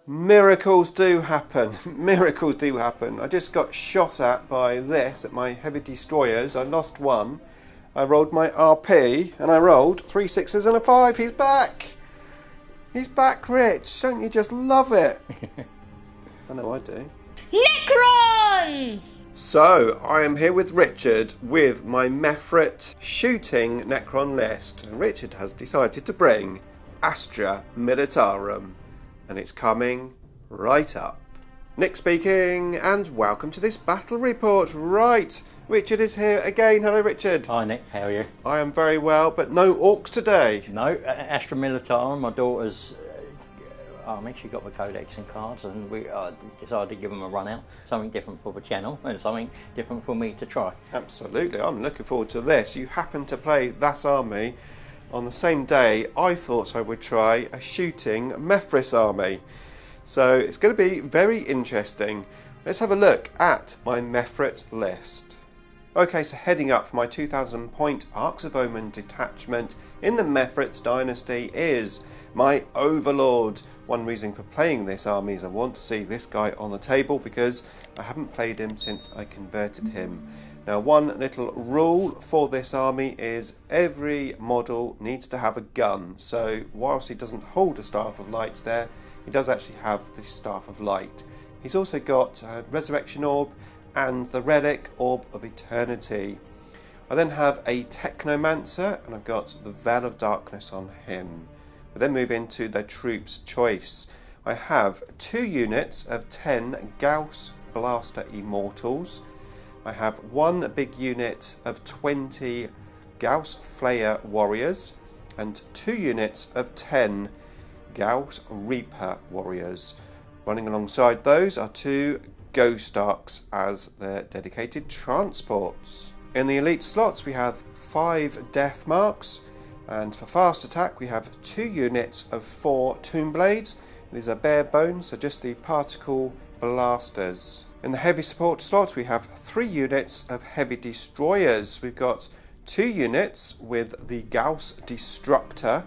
Miracles do happen. Miracles do happen. I just got shot at by this at my heavy destroyers. I lost one. I rolled my RP and I rolled 3 6s and a 5. He's back. He's back, Rich. Don't you just love it? I know I do. Necrons! So, I am here with Richard with my Mephrit shooting Necron list. And Richard has decided to bring Astra Militarum. And it's coming right up. Nick speaking, and welcome to this battle report. Right, Richard is here again. Hello, Richard. Hi, Nick. How are you? I am very well, but no orcs today. No, Astra Militarum, my daughter's army. She got the codex and cards, and we decided to give them a run out. Something different for the channel, and something different for me to try. Absolutely, I'm looking forward to this. You happen to play that army on the same day I thought I would try a shooting Mephrit army. So it's going to be very interesting. Let's have a look at my Mephrit list. Okay, so heading up for my 2000 point Arks of Omen detachment in the Mephrit Dynasty is my Overlord. One reason for playing this army is I want to see this guy on the table because I haven't played him since I converted him. Now, one little rule for this army is every model needs to have a gun. So whilst he doesn't hold a Staff of Light there, he does actually have the Staff of Light. He's also got a Resurrection Orb and the Relic Orb of Eternity. I then have a Technomancer and I've got the Veil of Darkness on him. We then move into the Troops Choice. I have 2 units of 10 Gauss Blaster Immortals. I have 1 big unit of 20 Gauss Flayer Warriors and 2 units of 10 Gauss Reaper Warriors. Running alongside those are 2 Ghost Arks as their dedicated transports. In the elite slots we have 5 Death Marks, and for fast attack we have 2 units of 4 Tomb Blades. These are bare bones, so just the particle blasters. In the heavy support slot we have 3 units of heavy destroyers. We've got 2 units with the Gauss Destructor,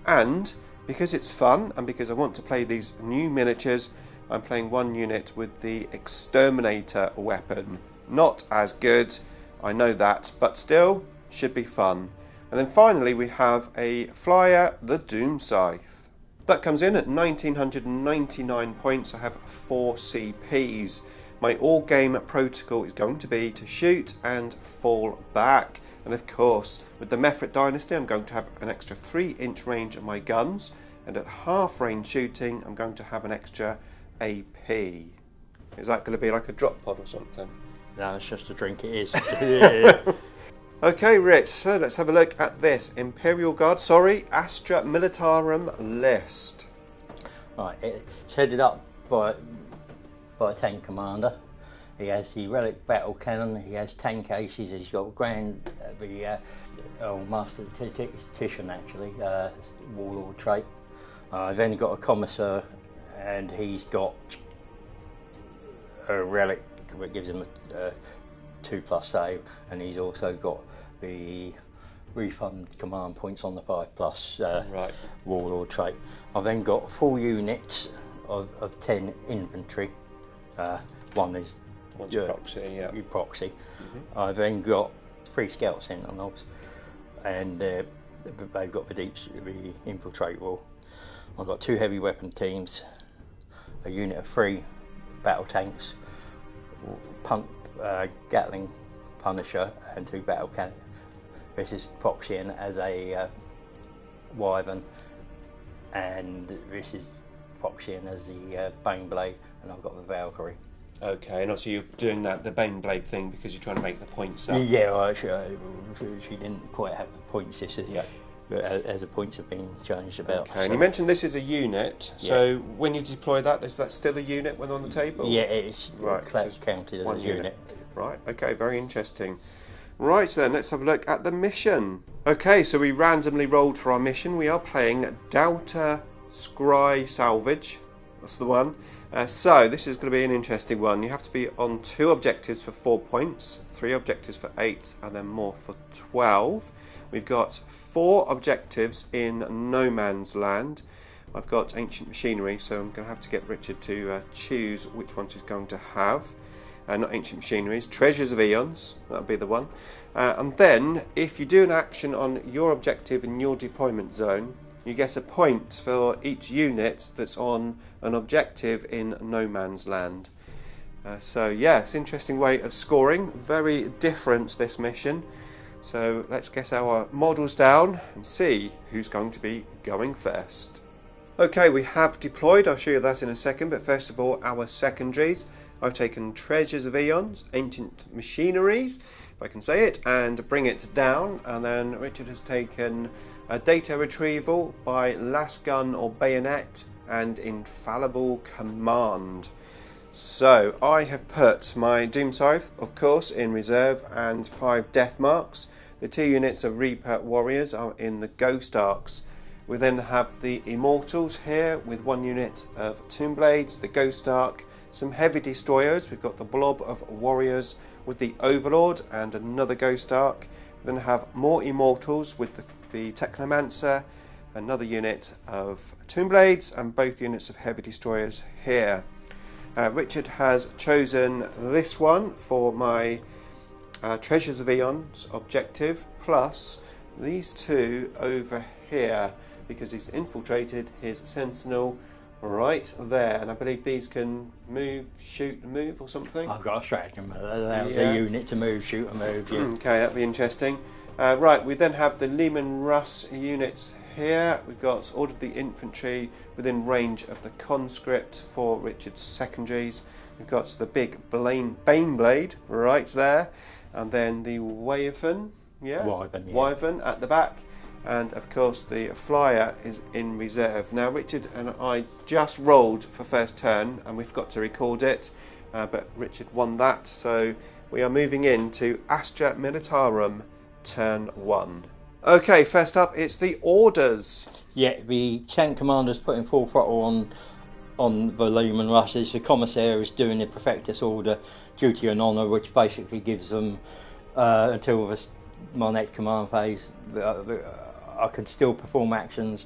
and because it's fun and because I want to play these new miniatures, I'm playing 1 unit with the Exterminator weapon. Not as good, I know that, but still should be fun. And then finally we have a flyer, the Doom Scythe. That comes in at 1999 points. I have 4 CPs. My all-game protocol is going to be to shoot and fall back. And of course, with the Mephrit Dynasty, I'm going to have an extra 3-inch range on my guns. And at half-range shooting, I'm going to have an extra AP. Is that going to be like a drop pod or something? No, it's just a drink, it is. Okay, Rich, so let's have a look at this Astra Militarum list. Right, it's headed up by a tank commander. He has the relic battle cannon, he has tank aces, he's got master tactician actually, warlord trait. Then got a commissar, and he's got a relic that gives him a 2+ save, and he's also got the refund command points on the 5+ right. warlord trait. I've then got 4 units of 10 infantry. One's proxy, yeah. Proxy. I've then got 3 scout sentinels, and they've got the infiltrate wall. I've got 2 heavy weapon teams, a unit of 3 battle tanks, Gatling Punisher, and 2 battle cannons. This is proxying as a Wyvern, and this is proxying as the Baneblade, and I've got the Valkyrie. Okay, and also you're doing the Baneblade thing because you're trying to make the points up. Yeah, well, she didn't quite have the point system. Yeah. As the points have been changed about. Okay, and you mentioned this is a unit, so when you deploy that, is that still a unit when on the table? Yeah, it's right, counted as a unit. Right, okay, very interesting. Right then, let's have a look at the mission. Okay, so we randomly rolled for our mission. We are playing Delta Scry Salvage. That's the one. So this is going to be an interesting one. You have to be on 2 objectives for 4 points, 3 objectives for 8, and then more for 12. We've got 4 objectives in no man's land. I've got ancient machinery, so I'm going to have to get Richard to choose which ones he's going to have. Not ancient machineries, treasures of eons, that'll be the one. And then, if you do an action on your objective in your deployment zone, you get a point for each unit that's on an objective in no man's land. So yeah, it's an interesting way of scoring, very different this mission. So let's get our models down and see who's going to be going first. Okay, we have deployed, I'll show you that in a second, but first of all our secondaries. I've taken treasures of eons, ancient machineries, if I can say it, and bring it down, and then Richard has taken a data retrieval by last gun or bayonet and infallible command. So I have put my Doom Scythe, of course, in reserve and 5 death marks. The 2 units of Reaper warriors are in the Ghost Arks. We then have the Immortals here with 1 unit of Tomb Blades, the Ghost Ark, some heavy destroyers. We've got the Blob of warriors with the Overlord and another Ghost Ark. We then have more Immortals with the Technomancer, another unit of Tomb Blades, and both units of heavy destroyers here. Richard has chosen this one for my Treasures of Eons objective, plus these 2 over here, because he's infiltrated his Sentinel right there, and I believe these can move, shoot and move or something. I've got a stratagem that allows a unit to move, shoot and move. Yeah. Okay, that'd be interesting. Right, we then have the Lehman Russ units here. We've got all of the infantry within range of the conscript for Richard's secondaries. We've got the big Baneblade right there, and then the Wyvern, Wyvern at the back, and of course the flyer is in reserve. Now Richard and I just rolled for first turn, and we forgot to record it, but Richard won that, so we are moving into Astra Militarum turn 1. Okay, first up it's the orders. Yeah, the tank commander's putting full throttle on the Lehman Russes. The commissar is doing the Perfectus order, duty and honour, which basically gives them until my next command phase. I can still perform actions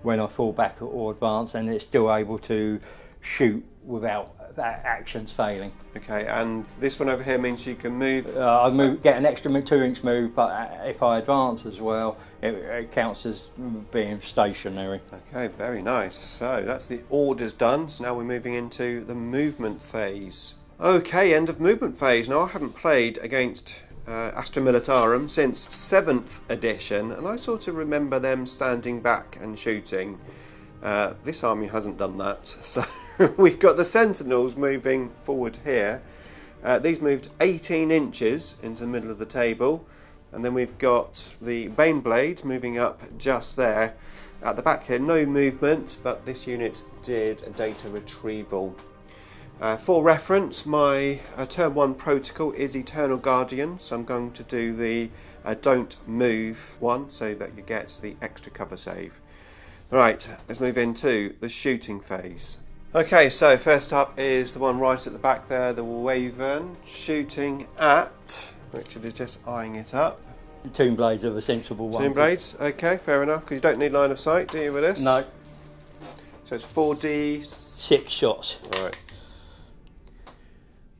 when I fall back or advance, and it's still able to shoot without actions failing. Okay, and this one over here means you can move. I get an extra 2-inch move, but if I advance as well, it counts as being stationary. Okay, very nice. So that's the orders done. So now we're moving into the movement phase. Okay, end of movement phase. Now I haven't played against Astra Militarum since 7th edition, and I sort of remember them standing back and shooting. This army hasn't done that, so we've got the Sentinels moving forward here. These moved 18 inches into the middle of the table, and then we've got the Baneblade moving up just there. At the back here, no movement, but this unit did a data retrieval. For reference, my turn 1 protocol is Eternal Guardian, so I'm going to do the don't move one so that you get the extra cover save. Right, let's move into the shooting phase. Okay, so first up is the one right at the back there, the Wyvern, shooting at, Richard is just eyeing it up. The Tomb Blades are the sensible one. Tomb Blades, okay, fair enough, because you don't need line of sight, do you, with this? No. So it's 4D... 6 shots. Right.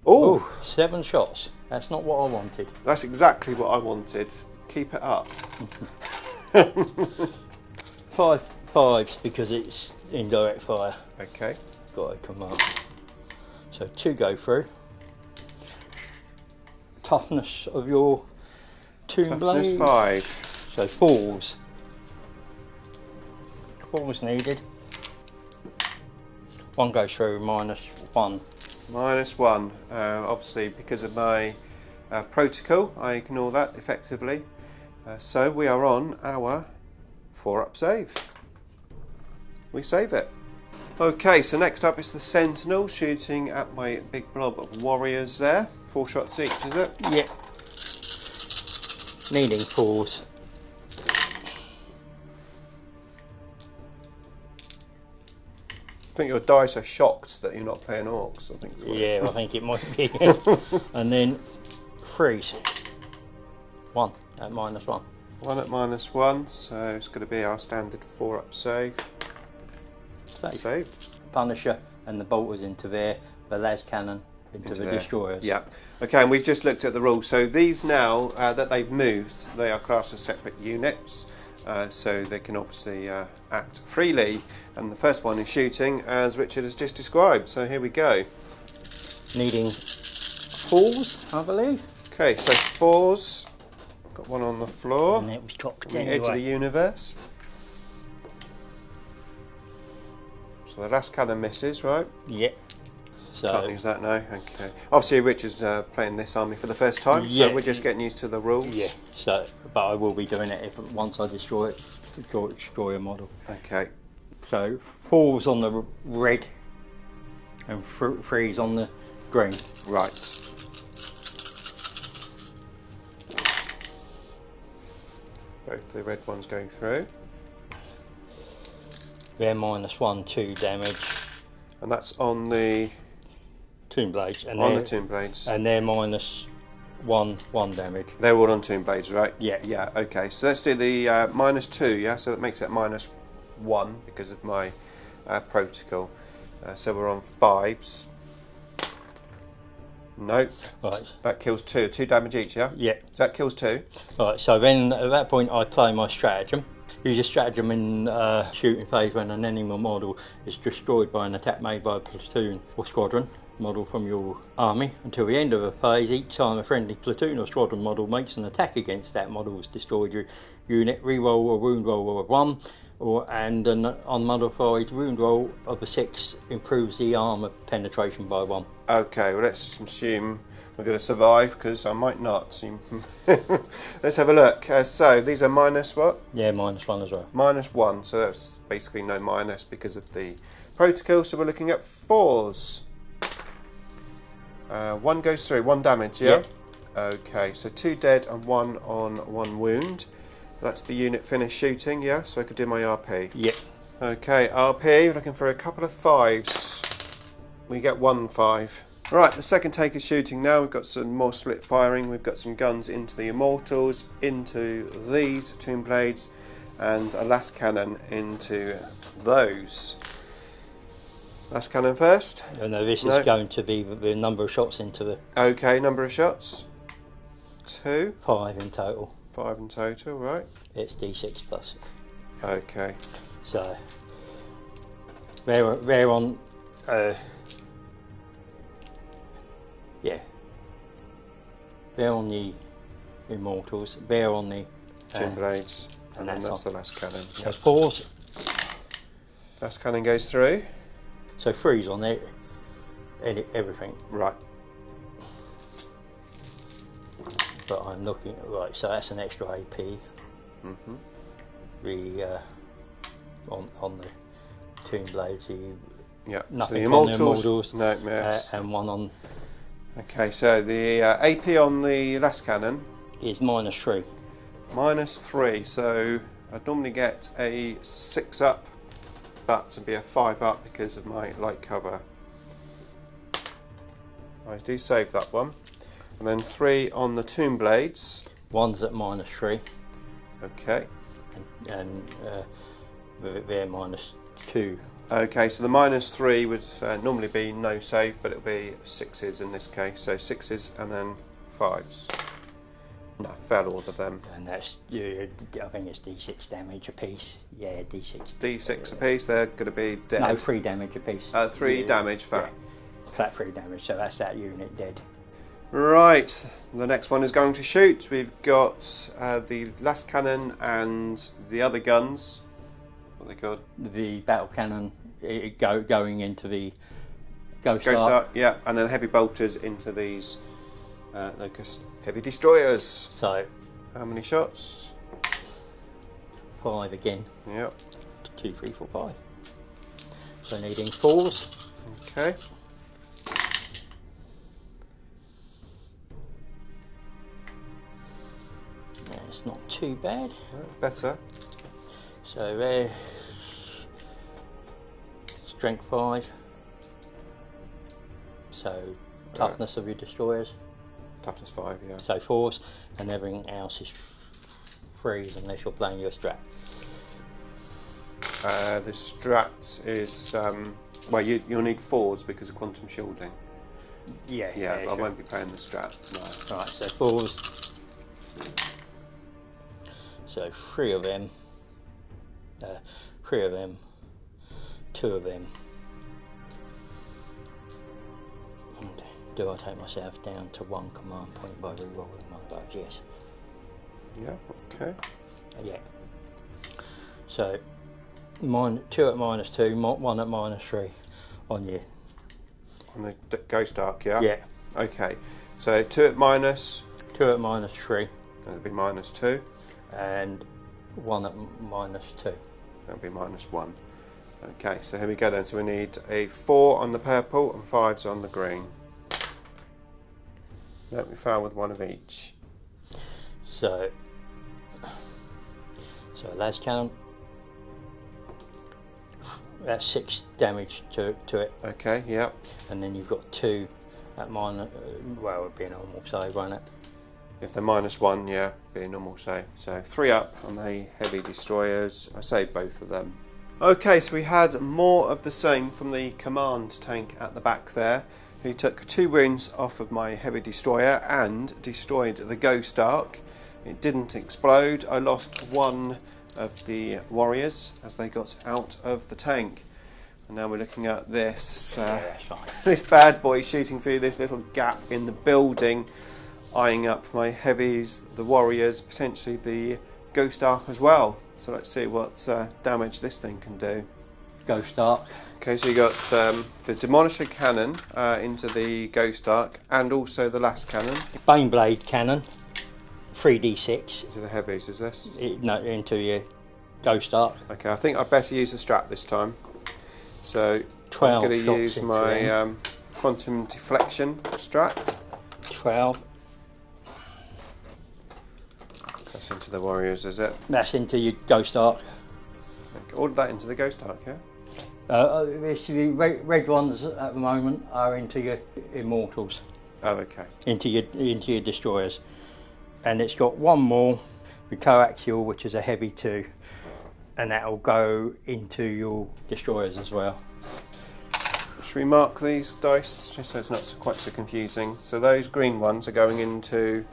Oh! 7 shots. That's not what I wanted. That's exactly what I wanted. Keep it up. 5 5s because it's indirect fire. Okay. Got a command. So 2 go through. Toughness of your Tomb Blade. 5. So 4s. 4s needed. 1 goes through, -1. -1. Obviously, because of my protocol, I ignore that effectively. So we are on our 4-up save. We save it. Okay, so next up is the Sentinel shooting at my big blob of warriors there. 4 shots each, is it? Yeah. Needing 4s. I think your dice are shocked that you're not playing Orcs. I think it's yeah, I think it might be. And then 3s. 1 at -1. 1 at -1, so it's going to be our standard 4-up save. Save. Punisher and the bolters into there, the las cannon into the destroyers. Yeah. Okay, and we've just looked at the rules. So these now that they've moved, they are classed as separate units. So they can obviously act freely. And the first one is shooting, as Richard has just described. So here we go. Needing 4s, I believe. Okay, so 4s. Got one on the floor. And it was chocked on the anyway. edge of the universe. So the last cannon misses, right? Yeah. So can't use that now. Okay. Obviously, Richard's playing this army for the first time, so we're just getting used to the rules. Yeah. So, but I will be doing it once I destroy a model. Okay. So 4s on the red and 3s on the green. Right. Both the red ones going through. They're -1, 2 damage. And that's on the Tomb Blades. And on the Tomb Blades. And they're -1, 1 damage. They're all on Tomb Blades, right? Yeah. Yeah, okay. So let's do the -2, yeah? So that makes it -1 because of my protocol. So we're on 5s. Nope. Right. That kills 2. 2 damage each, yeah? Yeah. So that kills 2. Right, so then at that point I play my stratagem. Use a stratagem in shooting phase when an enemy model is destroyed by an attack made by a platoon or squadron model from your army. Until the end of the phase, each time a friendly platoon or squadron model makes an attack against that model's destroyed unit, reroll a wound roll of 1, and an unmodified wound roll of a 6 improves the armour penetration by 1. Okay, well let's assume we're going to survive because I might not. Let's have a look. So these are minus what? Yeah, -1 as well. -1, so that's basically no minus because of the protocol. So we're looking at 4s. 1 goes through, 1 damage, yeah? Okay, so 2 dead and 1 on 1 wound. That's the unit finished shooting, yeah? So I could do my RP. Yeah. Okay, RP, we're looking for a couple of 5s. We get 1 5. Right, the second take is shooting now. We've got some more split firing. We've got some guns into the Immortals, into these Tomb Blades, and a last cannon into those. Last cannon first. No, this is going to be the number of shots into the... Okay, number of shots. 2. 5 in total. 5 in total, right. It's D6 plus. Okay. So, they're on... yeah. They're on the Immortals. They're on the... Tomb Blades. And then that's on. the last cannon. So 4s. Last cannon goes through. So 3's on there. Everything. Right. But I'm looking at... Right, so that's an extra AP. The... on the Tomb Blades, nothing so the on the Immortals. No, yes. And 1 on... Okay, so the AP on the last cannon is -3. -3, so I'd normally get a 6 up, but to be a 5 up because of my light cover. I do save that one. And then 3 on the Tomb Blades. 1's at -3. Okay. And they're -2. Okay, so the -3 would normally be no save, but it'll be 6s in this case. So 6s and then 5s. No, fail all of them. And that's, I think it's D6 damage a piece. Yeah, D6. D6 a piece, they're going to be dead. No, 3 damage a piece. 3 damage, flat. Yeah. Flat 3 damage, so that's that unit dead. Right, the next one is going to shoot. We've got the last cannon and the other guns. What are they called? The battle cannon going into the Ghost Ghost Ark. Ark, yeah, and then heavy bolters into these Locust heavy destroyers. So, how many shots? 5 again. Yep. 2, 3, 4, 5. So needing 4s. Okay. It's not too bad. Better. So there, strength 5. So toughness of your destroyers. Toughness 5, yeah. So 4s, and everything else is 3s unless you're playing your strat. The strat is well, you'll need 4s because of quantum shielding. Yeah, Yeah, I sure. won't be playing the strat. No. Right, so 4s. So 3 of them. 3 of them. 2 of them. And do I take myself down to 1 command point by re-rolling one of those? Yes. Yeah. Okay. Yeah. So 2 at -2, 1 at -3 on you. On the Ghost Ark, yeah. Yeah. Okay. So 2 at minus. 2 at -3 That'll be -2. and 1 at -2. That'll be -1. Okay. So here we go then. So we need a 4 on the purple and 5s on the green. Let me fail with 1 of each. So las cannon. That's 6 damage to it, Okay. Yeah. and then you've got 2 at minus. Well, it would be a normal save, won't it? If they're -1, yeah, be a normal save. So 3 up on the heavy destroyers. I saved both of them. Okay, so we had more of the same from the command tank at the back there, who took 2 wounds off of my heavy destroyer and destroyed the Ghost Ark. It didn't explode. I lost 1 of the warriors as they got out of the tank. And now we're looking at this That's fine. this bad boy shooting through this little gap in the building, eyeing up my heavies, the warriors, potentially the Ghost Ark as well. So let's see what damage this thing can do. Ghost Ark. Okay, so you got the Demolisher cannon into the Ghost Ark and also the last cannon. Baneblade cannon. 3d6. To the heavies, is this? No, into your Ghost Ark. Okay, I think I'd better use the strat this time. So 12 I'm going to shots use into my them. quantum deflection strat. 12. That's into the warriors, is it? That's into your Ghost Ark. Okay, all of that into the Ghost Ark, yeah? The red ones at the moment are into your Immortals, Oh, okay. into your Destroyers, and it's got 1 more, the coaxial, which is a heavy 2, and that will go into your Destroyers as well. Should we mark these dice just so it's not quite so confusing? So those green ones are going into.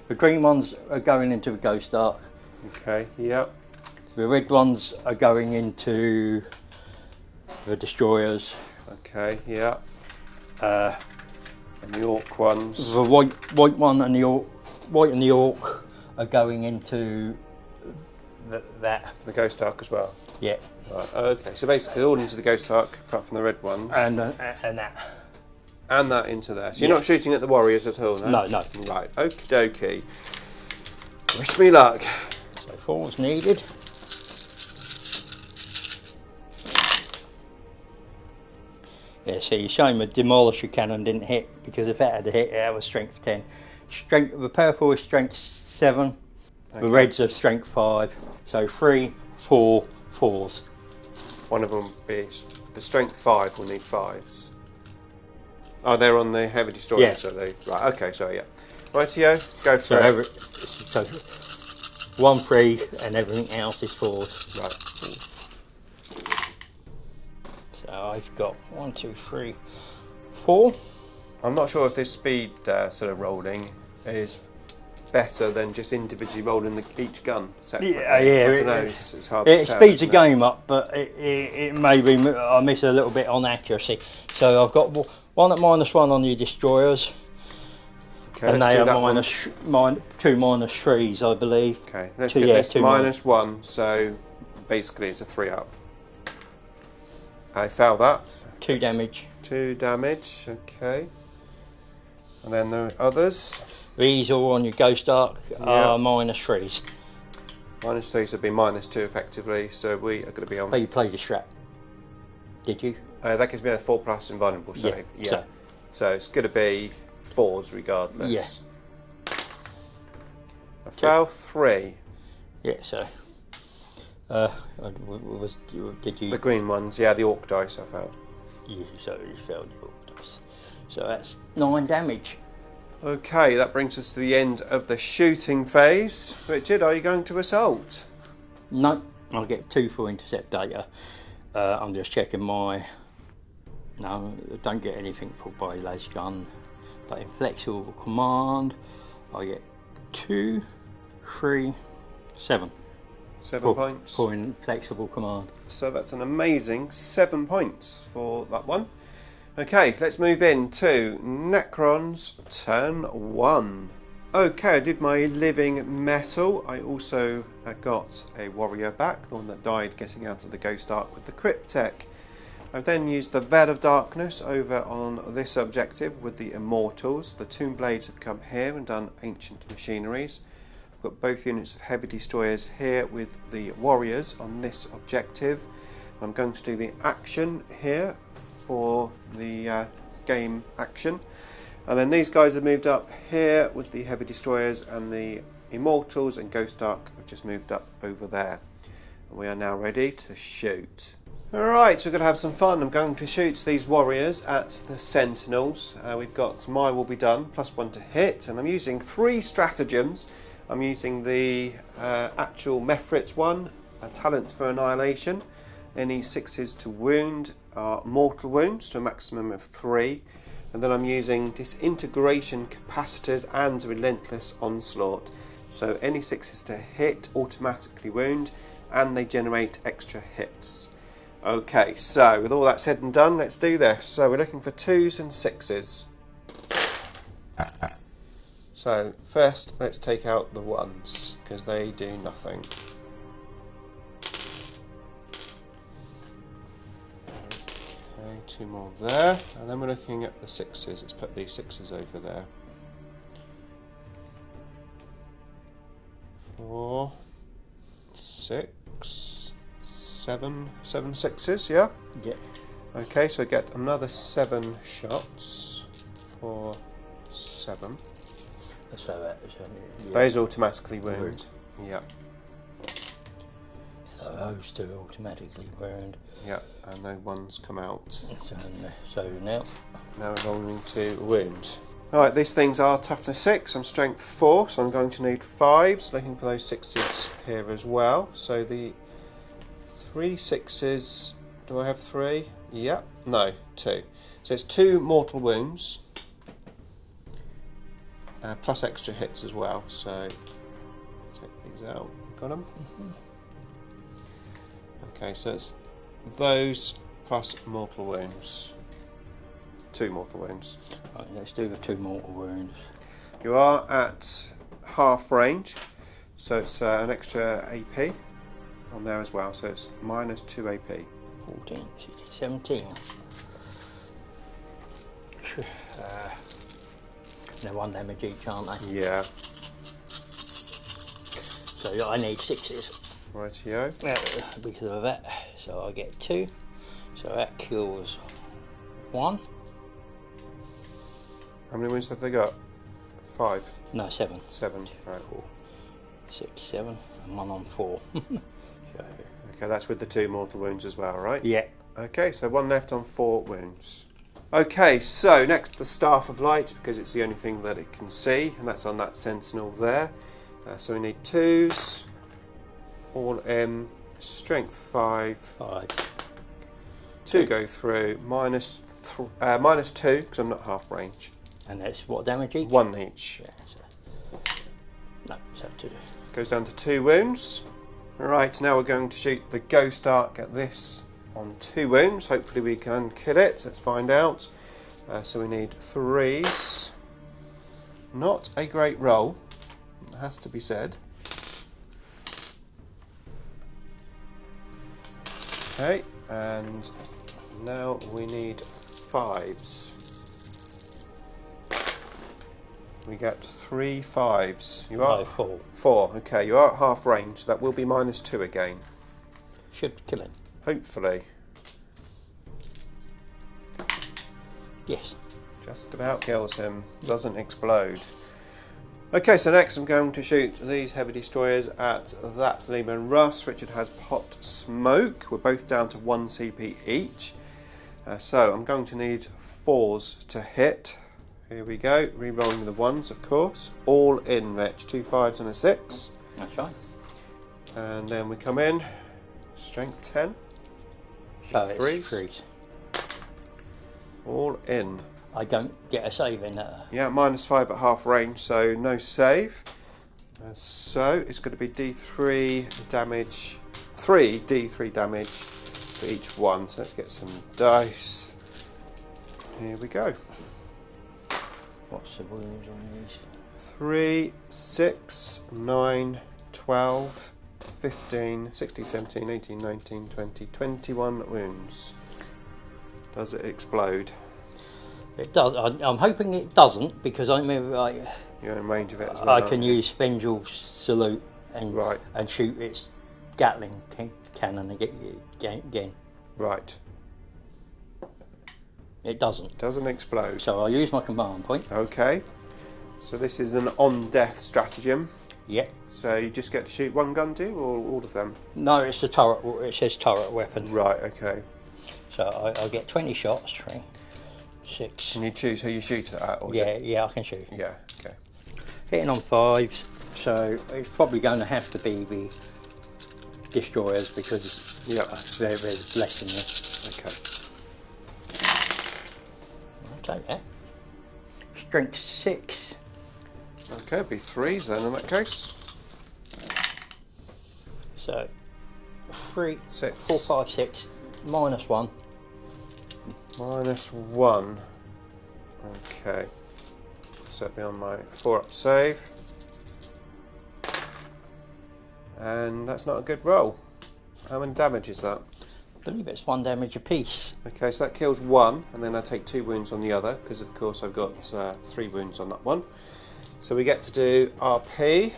The green ones are going into the Ghost Ark. Okay, yep. The red ones are going into the Destroyers. Okay, yep. Uh, And the orc ones. The white one and the orc are going into that. The Ghost Ark as well. Yeah, Right, okay, so basically all into the Ghost Ark apart from the red ones. and that. And that into there. So you're Yeah. not shooting at the warriors at all, no? No. Right, okie dokie. Wish me luck. So 4's needed. Yeah, so you're showing the Demolisher cannon didn't hit, because if that had hit, that was strength 10. The purple is strength 7, the Okay. reds are strength 5. So 3, 4, 4s. One of them be the strength 5 will need 5s. Oh, they're on the heavy destroyer, Yeah. so they. Right, okay, so yeah. Rightio, go So, for it. so 1, 3, and everything else is 4s. Right. So I've got 1, 2, 3, 4. I'm not sure if this speed sort of rolling is better than just individually rolling each gun separately. Yeah, I don't know, it's hard to It tell, speeds the isn't it? game up, but it may be I miss a little bit on accuracy. So I've got 1 at -1 on your Destroyers, Okay, and let's they do are that one. 2 -3s, I believe. Okay, let's So, get yeah, this 2 -1, so basically it's a 3 up. I failed that. 2 damage. 2 damage, okay. And then the others. These all on your Ghost Ark are -3s. -3, so it'd be -2 effectively, so we are going to be on. Oh, you played the strap. Did you? That gives me a 4+ invulnerable save. Yeah, So it's going to be 4s regardless. Yeah. I failed 3. Yeah, so. Did you? The green ones, yeah, the orc dice I failed. You failed your dice. So that's 9 damage. Okay, that brings us to the end of the shooting phase. Richard, are you going to assault? No. I'll get 2 for intercept data. I'm just checking my... No, I don't get anything for body laser gun. But in flexible command, I get 2, 3, 7. 7 points. For in flexible command. So that's an amazing 7 points for that one. Okay, let's move into Necrons turn 1. Okay, I did my living metal. I also got a warrior back, the one that died getting out of the Ghost Ark with the Cryptek. I've then used the Veil of Darkness over on this objective with the Immortals. The Tomb Blades have come here and done Ancient Machineries. I've got both units of Heavy Destroyers here with the Warriors on this objective. I'm going to do the action here for the game action. And then these guys have moved up here with the Heavy Destroyers, and the Immortals and Ghost Ark have just moved up over there. And we are now ready to shoot. Alright, so we're going to have some fun. I'm going to shoot these warriors at the Sentinels. We've got My Will Be Done, +1 to hit, and I'm using 3 stratagems. I'm using the actual Mephrit one, a talent for annihilation. Any 6s to wound are mortal wounds to a maximum of 3. And then I'm using disintegration capacitors and relentless onslaught. So any 6s to hit automatically wound, and they generate extra hits. Okay, so with all that said and done, let's do this. So we're looking for 2s and 6s. So first, let's take out the 1s, because they do nothing. Okay, 2 more there, and then we're looking at the 6s. Let's put these 6s over there. 4, 6. 7 6s, yeah? Yep. Okay, so I get another 7 shots for 7. So yeah. Those automatically wound. Yeah. So those 2 automatically wound. Yeah, and those ones come out. So now we're going to wound. Alright, these things are toughness 6, I'm strength 4, so I'm going to need 5s, looking for those 6s here as well. So the 3 6s, do I have 3? Yep, no, 2. So it's 2 mortal wounds, plus extra hits as well, so take these out. Got them? Okay, so it's those plus mortal wounds. 2 mortal wounds. Right, let's do the 2 mortal wounds. You are at half range, so it's an extra AP on there as well, so it's -2 AP. 14, 16, 17. They're 1 damage each, aren't they? Yeah. So I need 6s. Rightio. Because of that. So I get 2. So that kills 1. How many wounds have they got? 5? No, 7. 7, right. 4, 6, 7, and 1 on 4. So, okay, that's with the 2 mortal wounds as well, right? yeah. Okay, so 1 left on 4 wounds. Okay, so next the Staff of Light, because it's the only thing that it can see, and that's on that Sentinel there. So we need 2s, all in, strength 5. 5. 2 go through, -2, because I'm not half range. And that's what damage each? 1 each. Yeah, so, no, so 2. Goes down to 2 wounds. Right, now we're going to shoot the Ghost Ark at this on 2 wounds. Hopefully we can kill it. Let's find out. So we need 3s. Not a great roll, it has to be said. Okay, and now we need 5s. We get 3 5s. You are 4. 4. Okay, you are at half range. That will be -2 again. Should kill him. Hopefully. Yes. Just about kills him. Doesn't explode. Okay, so next I'm going to shoot these Heavy Destroyers at that Lehman Russ. Richard has Pot Smoke. We're both down to 1 CP each. So I'm going to need 4s to hit. Here we go, re-rolling the 1s of course. All in, Rich. 2 5s and a 6. That's right. And then we come in, Strength 10. So it's Threes. threes. All in. I don't get a save in that. Yeah, -5 at half range, so no save. So it's going to be D3 damage, 3 D3 damage for each one. So let's get some dice. Here we go. What's the wounds on these? 3, 6, 9, 12, 15, 16, 17, 18, 19, 20, 21 wounds. Does it explode? It does. I'm hoping it doesn't, because I remember You're in range of it as well. I can use Vengeal Salute and Right. and shoot its Gatling cannon again. Right. It doesn't. Doesn't explode. So I'll use my command point. Okay. So this is an on-death stratagem. Yep. So you just get to shoot one gun, do you, or all of them? No, it's the turret. It says turret weapon. Right, okay. So I get 20 shots. 3, 6. Can you choose who you shoot it at? Or is Yeah, it... yeah, I can shoot. Yeah, okay. Hitting on 5s, so it's probably going to have to be the destroyers, because Yep. there's less in this. Okay. I'll take that. Strength 6. Okay, it'll be 3s then in that case. So 3, 6. 4, 5, 6, -1. -1. Okay. So it'll be on my 4-up save. And that's not a good roll. How many damage is that? I believe it's 1 damage apiece. Okay, so that kills 1, and then I take 2 wounds on the other, because of course I've got 3 wounds on that one. So we get to do RP.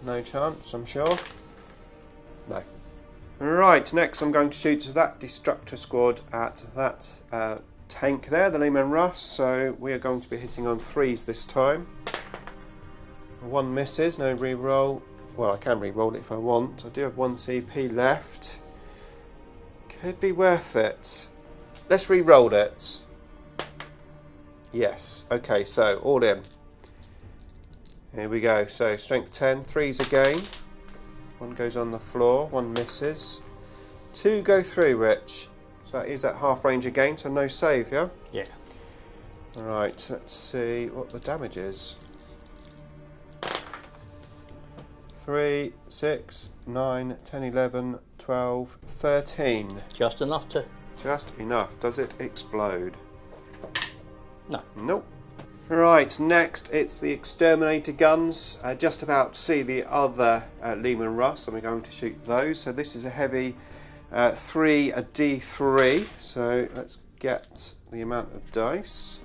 No chance, I'm sure. No. Right, next I'm going to shoot that Destructor Squad at that tank there, the Lehman Russ. So we are going to be hitting on 3s this time. 1 misses, no re-roll. Well, I can re-roll it if I want. I do have 1 CP left. Could be worth it. Let's re-roll it. Yes. Okay, so all in. Here we go. So strength 10, 3s again. 1 goes on the floor, 1 misses. 2 go through, Rich. So that is at half range again, so no save, yeah? Yeah. Right, let's see what the damage is. 3, 6, 9, 10, 11, 12, 13. Just enough to... Just enough. Does it explode? No. Nope. Right, next it's the Exterminator guns. Just about to see the other Lehman Russ, and we're going to shoot those. So this is a heavy 3 a D3. So let's get the amount of dice.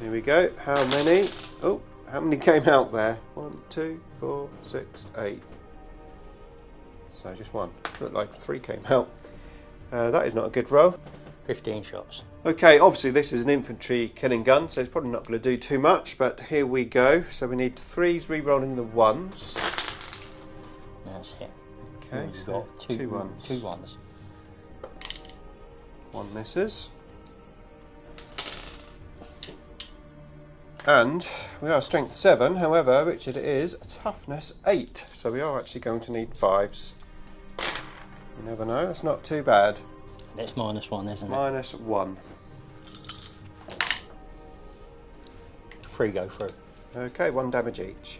Here we go. How many? Oh, how many came out there? 1, 2, 4, 6, 8. So just 1. Looked like 3 came out. That is not a good roll. 15 shots. Okay, obviously this is an infantry killing gun, so it's probably not going to do too much, but here we go. So we need 3s re-rolling the 1s. That's it. Okay, We've so got 2 1s. 2 1s. 1 misses. And we are strength 7, however, Richard is toughness 8. So we are actually going to need 5s. You never know, that's not too bad. That's -1, isn't it? -1. 3 go through. Okay, 1 damage each.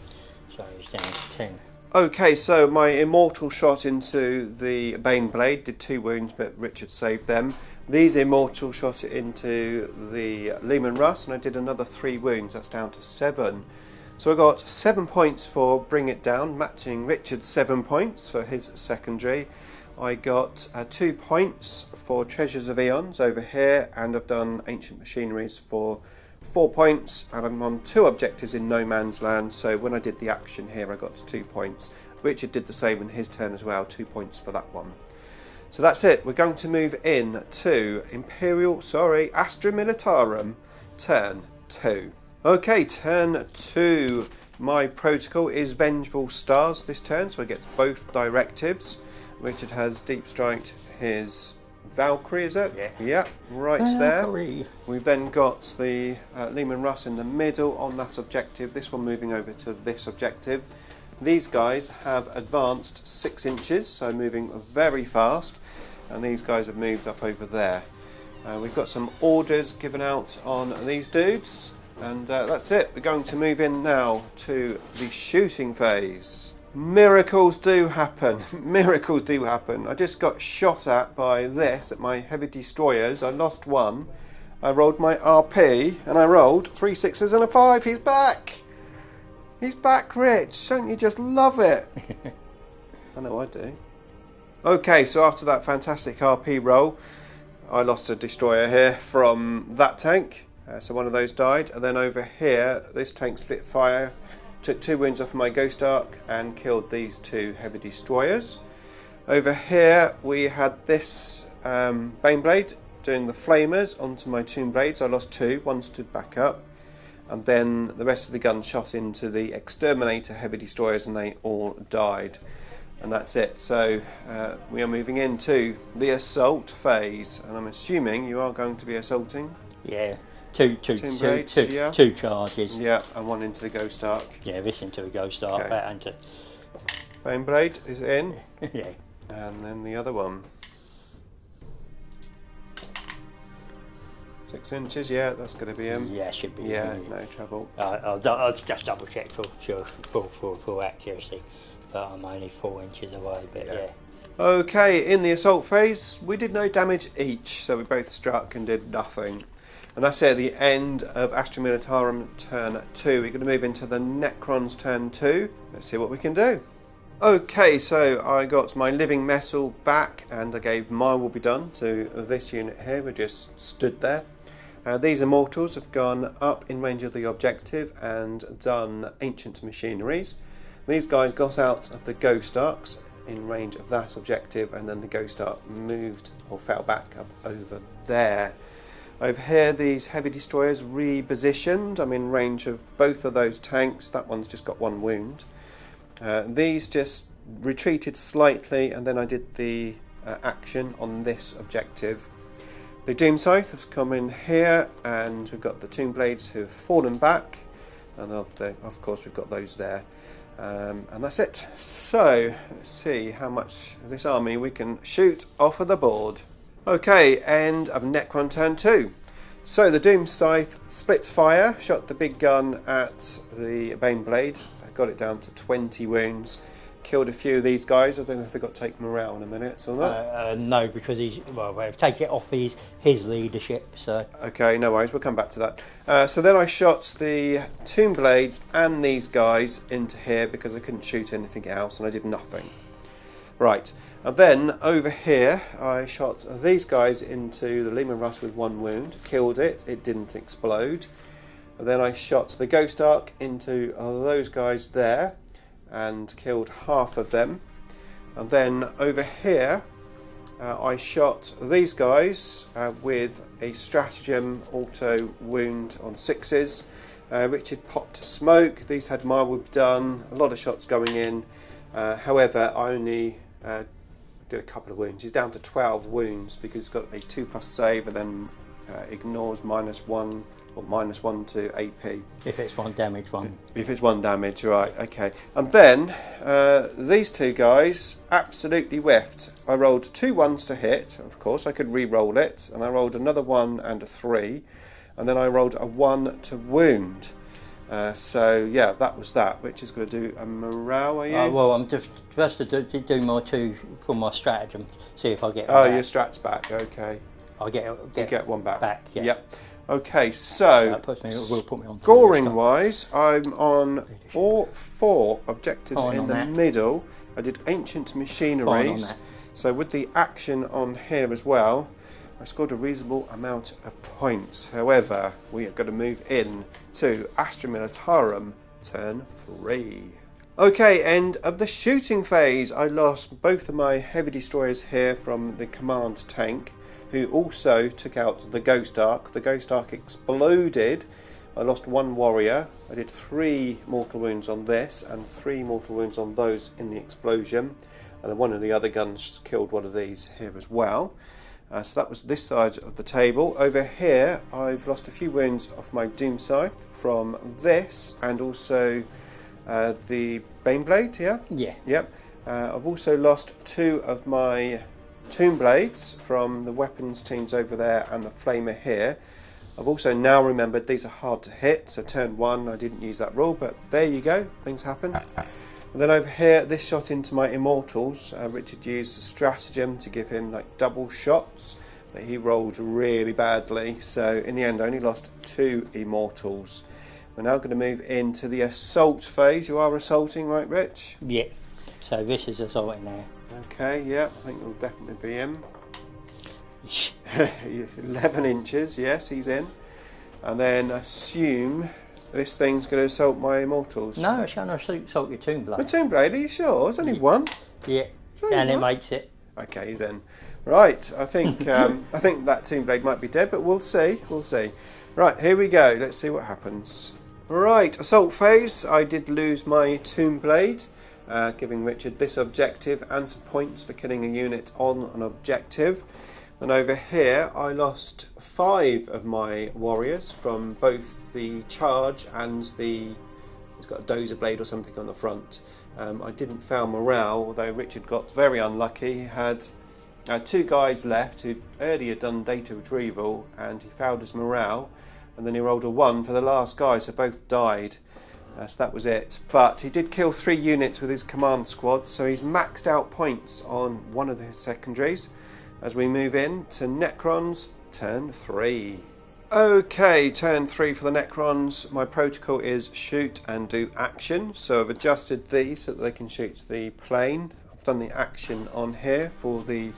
So it's down to 10. Okay, so my immortal shot into the Bane Blade did 2 wounds, but Richard saved them. These immortal shot into the Lehman Russ, and I did another 3 wounds. That's down to 7. So I got 7 points for Bring It Down, matching Richard's 7 points for his secondary. I got 2 points for Treasures of Eons over here, and I've done Ancient Machineries for 4 points, and I'm on 2 objectives in No Man's Land, so when I did the action here I got 2 points. Richard did the same in his turn as well, 2 points for that one. So that's it, we're going to move in to Astra Militarum, turn 2. Okay, turn 2. My protocol is Vengeful Stars this turn, so I get both directives. Richard has deep striked his Valkyrie, is it? Yeah. Yeah, right Valkyrie. there. We've then got the Lehman Russ in the middle on that objective. This one moving over to this objective. These guys have advanced 6 inches, so moving very fast, and these guys have moved up over there. We've got some orders given out on these dudes, and that's it. We're going to move in now to the shooting phase. Miracles do happen. Miracles do happen. I just got shot at by this at my heavy destroyers. I lost one. I rolled my RP and I rolled 3 6s and a 5. He's back. He's back, Rich. Don't you just love it? I know I do. Okay, so after that fantastic RP roll, I lost a destroyer here from that tank. So one of those died. And then over here, this tank split fire. Took 2 wounds off my Ghost Ark and killed these 2 heavy destroyers. Over here we had this Baneblade doing the flamers onto my Tomb Blades. I lost 2, one stood back up, and then the rest of the gun shot into the Exterminator heavy destroyers and they all died. And that's it. So we are moving into the assault phase, and I'm assuming you are going to be assaulting. Yeah. Two charges. Yeah, and one into the Ghost Ark. Yeah, this into the Ghost Ark, Okay. that into... Baneblade is in. Yeah. And then the other one. 6 inches, yeah, that's going to be him. Yeah, should be. Yeah, no trouble. I'll just double check for sure, for accuracy, but I'm only 4 inches away, but yeah. Okay, in the assault phase, we did no damage each, so we both struck and did nothing. And that's it, the end of Astra Militarum turn 2. We're going to move into the Necrons turn 2. Let's see what we can do. Okay, so I got my living metal back and I gave my will be done to this unit here. We just stood there. These immortals have gone up in range of the objective and done ancient machineries. These guys got out of the Ghost Arks in range of that objective, and then the Ghost Ark moved or fell back up over there. Over here, these heavy destroyers repositioned. I'm in range of both of those tanks. That one's just got 1 wound. These just retreated slightly, and then I did the action on this objective. The Doom Scythe has come in here, and we've got the Tomb Blades who've fallen back, and of course we've got those there. And that's it. So let's see how much of this army we can shoot off of the board. Okay, end of Necron turn 2. So the Doom Scythe split fire, shot the big gun at the Baneblade, got it down to 20 wounds, killed a few of these guys. I don't know if they got taken around in a minute or not. No, because we've taken it off his leadership. So okay, no worries, we'll come back to that. So then I shot the Tomb Blades and these guys into here because I couldn't shoot anything else, and I did nothing. Right. And then over here I shot these guys into the Lehman Russ with 1 wound, killed it, it didn't explode. And then I shot the Ghost Ark into those guys there and killed half of them. And then over here I shot these guys with a Stratagem auto wound on 6s. Richard popped smoke, these had my wood done, a lot of shots going in. However, I only did a couple of wounds. He's down to 12 wounds because he's got a 2+ save and then ignores -1 or -1 to AP. if it's 1 damage, If it's 1 damage, right, okay. And then these 2 guys absolutely whiffed. I rolled 2 1s to hit, of course, I could re-roll it, and I rolled another 1 and a 3, and then I rolled a 1 to wound. So yeah, that was that. Which is going to do a morale, are you? well, I'm just to do my 2 for my stratagem. See if I get. Oh, your strat's back. Okay. I'll get You get 1 back. Yeah. Yep. Okay, so That will put me on. scoring wise, I'm on all 4 objectives Fine in on the that. middle. I did ancient Fine on machineries. that. So with the action on here as well, I scored a reasonable amount of points. However, we are going to move in to Astra Militarum turn 3. Okay, end of the shooting phase. I lost both of my heavy destroyers here from the command tank, who also took out the Ghost Ark. The Ghost Ark exploded. I lost 1 warrior. I did 3 mortal wounds on this and 3 mortal wounds on those in the explosion. And then one of the other guns killed one of these here as well. So that was this side of the table. Over here, I've lost a few wounds off my Doom Scythe from this, and also the Baneblade, yeah? Yeah. Yep. I've also lost 2 of my Tomb Blades from the weapons teams over there and the Flamer here. I've also now remembered these are hard to hit, so turn 1 I didn't use that rule, but there you go, things happen. And then over here, this shot into my Immortals. Richard used a stratagem to give him like double shots, but he rolled really badly, so in the end I only lost 2 Immortals. We're now going to move into the assault phase. You are assaulting, right, Rich? Yeah. So this is assaulting now. Okay, yeah, I think we'll definitely be him. 11 inches, yes, he's in. And then assume this thing's going to assault my Immortals. No, it's going to assault your Tomb Blade. My Tomb Blade, are you sure? There's only one. Yeah, only and one. it makes it. Okay, he's in. Right, I think I think that Tomb Blade might be dead, but we'll see. We'll see. Right, here we go. Let's see what happens. Right, assault phase. I did lose my Tomb Blade, giving Richard this objective and some points for killing a unit on an objective. And over here, I lost 5 of my warriors from both the charge and the. He's got a dozer blade or something on the front. I didn't fail morale, although Richard got very unlucky. He had 2 guys left who'd earlier done data retrieval, and he failed his morale. And then he rolled a 1 for the last guy, so both died. So that was it. But he did kill 3 units with his command squad, so he's maxed out points on one of his secondaries. As we move in to Necrons, turn 3. Okay, turn 3 for the Necrons. My protocol is shoot and do action. So I've adjusted these so that they can shoot the plane. I've done the action on here for the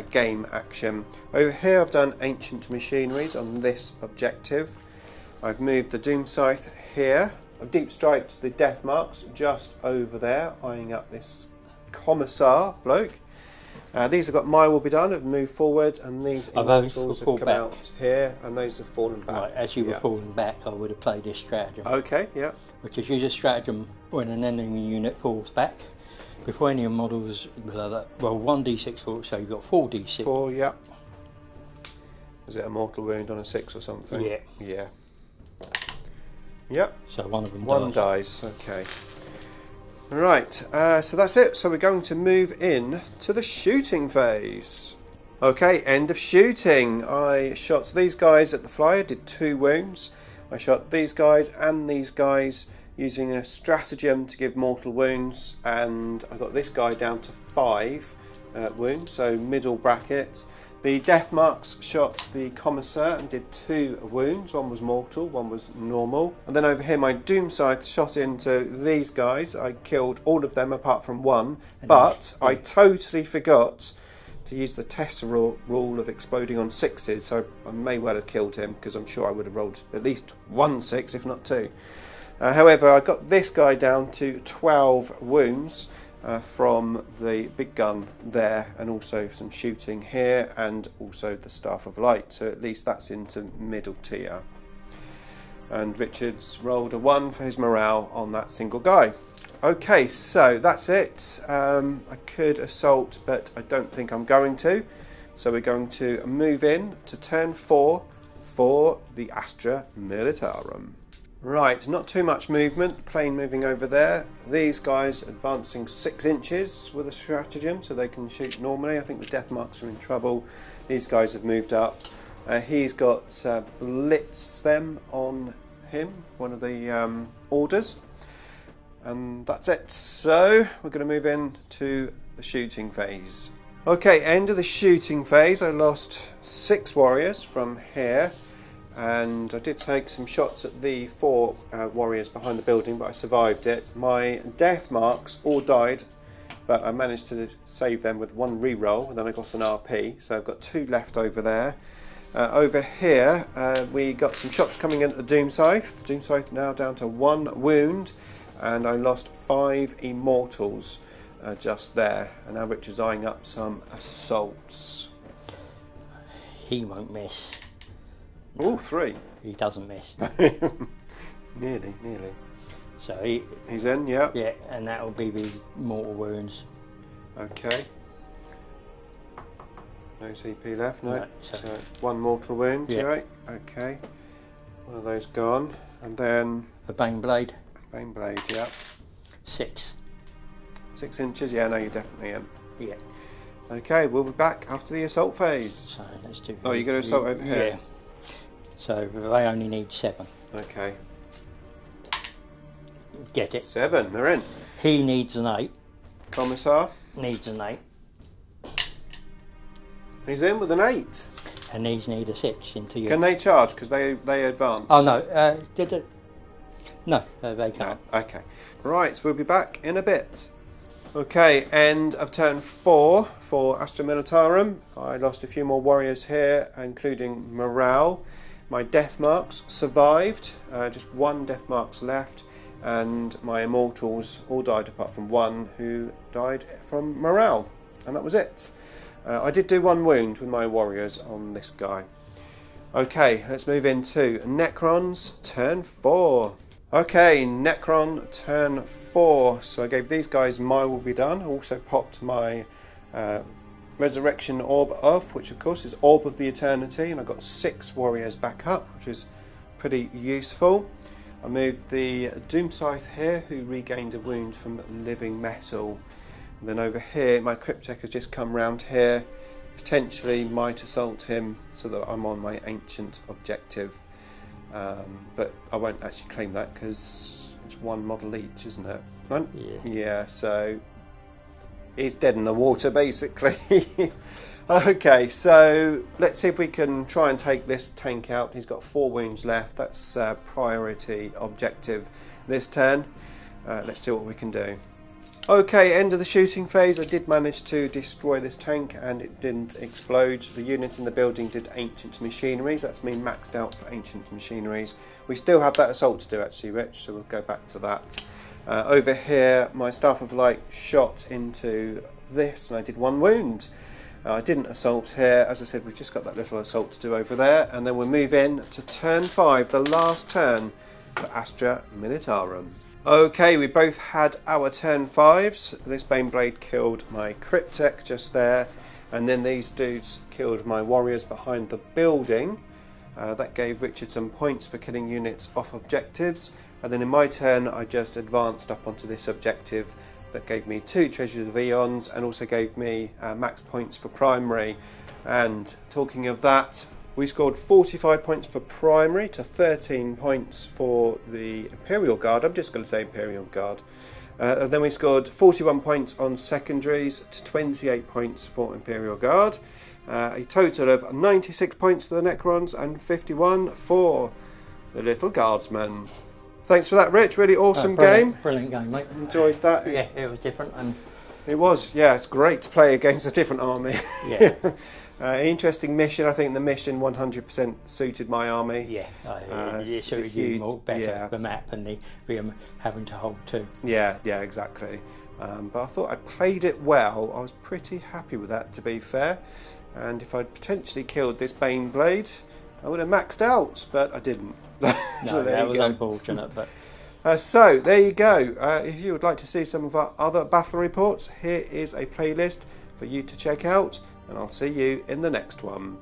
game action. Over here I've done ancient machineries on this objective. I've moved the Doom Scythe here. I've deep striped the death marks just over there, eyeing up this commissar bloke. These have got my will be done, have moved forward, and these Immortals have come out here, and those have fallen back. Right, as you were falling back, I would have played this stratagem. Okay, yeah. Which is use a stratagem when an enemy unit falls back. Before any models below that, well, 1d6 fall, so you've got 4d6. 4, yeah. Is it a mortal wound on a 6 or something? Yeah. Yeah. Yep. So one of them One dies, okay. Right, so that's it. So we're going to move in to the shooting phase. Okay, end of shooting. I shot these guys at the flyer, did 2 wounds. I shot these guys and these guys using a stratagem to give mortal wounds, and I got this guy down to 5 wounds, so middle bracket. The death marks shot the commissar and did 2 wounds. One was mortal, one was normal. And then over here my Doom Scythe shot into these guys. I killed all of them apart from 1, but I totally forgot to use the Tessa rule of exploding on 6s, so I may well have killed him, because I'm sure I would have rolled at least 1 6, if not 2. However, I got this guy down to 12 wounds from the big gun there, and also some shooting here, and also the Staff of Light, so at least that's into middle tier. And Richard's rolled a 1 for his morale on that single guy. Okay, so that's it. I could assault, but I don't think I'm going to. So we're going to move in to turn 4 for the Astra Militarum. Right, not too much movement. The plane moving over there. These guys advancing 6 inches with a stratagem, so they can shoot normally. I think the death marks are in trouble. These guys have moved up. He's got blitz them on him, one of the orders. And that's it. So we're going to move in to the shooting phase. Okay, end of the shooting phase. I lost 6 warriors from here, and I did take some shots at the 4 warriors behind the building, but I survived it. My death marks all died, but I managed to save them with 1 reroll, and then I got an RP, so I've got 2 left over there. Over here we got some shots coming in at the Doom Scythe. Doom Scythe now down to 1 wound, and I lost 5 Immortals just there, and now Richard's eyeing up some assaults. He won't miss. Oh, 3. He doesn't miss. Nearly. So he's in, yeah. Yeah, and that will be the mortal wounds. Okay. No CP left, no. No, so 1 mortal wound, yeah. Right. Okay. One of those gone, and then the Baneblade. Baneblade, yeah. 6. 6 inches? Yeah, no, you definitely am. Yeah. Okay, we'll be back after the assault phase. So let's do. Oh, you're going to assault over here? Yeah. So they only need 7. Okay. Get it? 7, they're in. He needs an 8. Commissar, Needs an 8. he's in with an 8. And these need a 6 into you. Can they charge? Because they advance. Oh no, no, they can't. No. Okay. Right, so we'll be back in a bit. Okay, end of turn 4 for Astra Militarum. I lost a few more warriors here, including morale. My death marks survived, just 1 death marks left, and my immortals all died apart from 1 who died from morale, and that was it. I did do 1 wound with my warriors on this guy. Okay, let's move into Necrons turn 4. Okay, Necron turn 4. So I gave these guys my will be done. I also popped my Resurrection Orb off, which of course is Orb of the Eternity, and I got 6 warriors back up, which is pretty useful. I moved the Doom Scythe here, who regained a wound from living metal. And then over here, my Cryptek has just come round here. Potentially might assault him so that I'm on my ancient objective. But I won't actually claim that because it's 1 model each, isn't it? Right? Yeah, so he's dead in the water basically. Okay, so let's see if we can try and take this tank out. He's got 4 wounds left. That's priority objective this turn. Let's see what we can do. Okay, end of the shooting phase. I did manage to destroy this tank and it didn't explode. The unit in the building did ancient machineries. That's me maxed out for ancient machineries. We still have that assault to do actually, Rich, so we'll go back to that. Over here, my Staff of Light shot into this and I did 1 wound. I didn't assault here. As I said, we've just got that little assault to do over there, and then we'll move in to turn 5, the last turn for Astra Militarum. Okay, we both had our turn 5s. This Baneblade killed my Cryptek just there, and then these dudes killed my warriors behind the building. That gave Richard some points for killing units off objectives, and then in my turn I just advanced up onto this objective. That gave me 2 Treasures of Eons and also gave me max points for primary. And talking of that, we scored 45 points for primary to 13 points for the Imperial Guard. I'm just going to say Imperial Guard. And then we scored 41 points on secondaries to 28 points for Imperial Guard. A total of 96 points to the Necrons and 51 for the Little Guardsmen. Thanks for that, Rich. Really awesome game. Brilliant game, mate. Enjoyed that. Yeah, it was different. And it was, yeah, it's great to play against a different army. Yeah. Interesting mission. I think the mission 100% suited my army. Yeah, it suited you more better, the map and the having to hold 2. Yeah, exactly. But I thought I played it well. I was pretty happy with that, to be fair. And if I'd potentially killed this Baneblade, I would have maxed out, but I didn't. No, that was unfortunate. But so there you go. If you would like to see some of our other battle reports, here is a playlist for you to check out, and I'll see you in the next one.